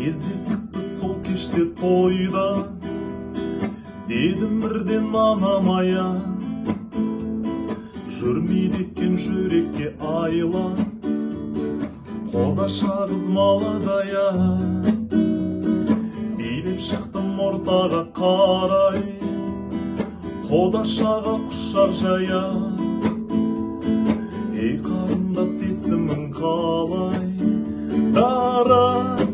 Кездестік біз сол кеште тойда, дедім бірден анамая, жүрмейді екен жүрекке айла, қодаша қыз маладая. Билеп шықтым ортаға қарай, қодашаға құшақ жая. Ей қарындас, есімің қалай? Дорогая,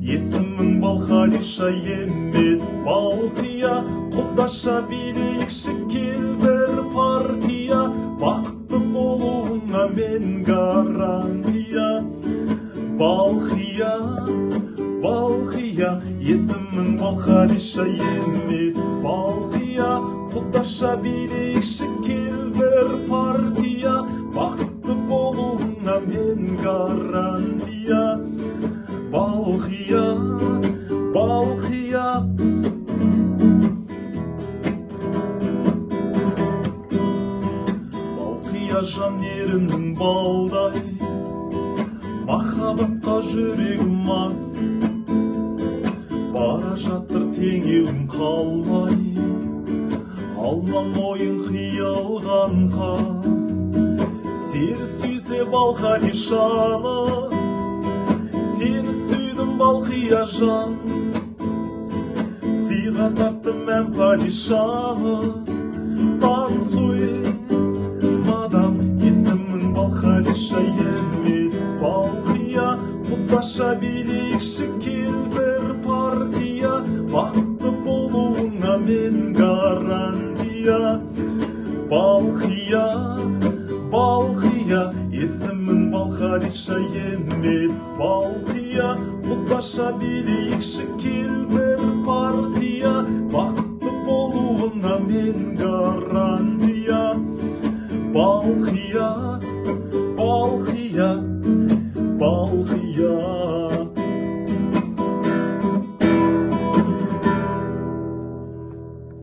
есімің Балқадиша емес Балқия. Құдаша билейікші кел бір партия, бақытты болуыңа мен гарантия. Балқия, Балқия, есімің Балқадиша емес Балқия. Құдаша билейікші кел бір партия, бақытты болуыңа мен гарантия. Балқия, Балқия. Балқия жанерінің балдай, махаббатқа жүрегім мас. Бара жатыр теңеуім қалмай, алман ойын қиялған қас. Сені сүйсе Балқадишаны, сені сүйдім Балқия жан. Сыйға тарттым мен падишаны, танцуй мадам. Есімің Балқадиша емес Балқия. Құдаша билейікші кел бір партия, бақытты болуыңа мен гарантия. Балқия, Балқия, есімің Балқадиша емес Балқия. Құдаша билейікші кел бір партия, бақытты болуыңа мен гарантия. Балқия, Балқия, Балқия.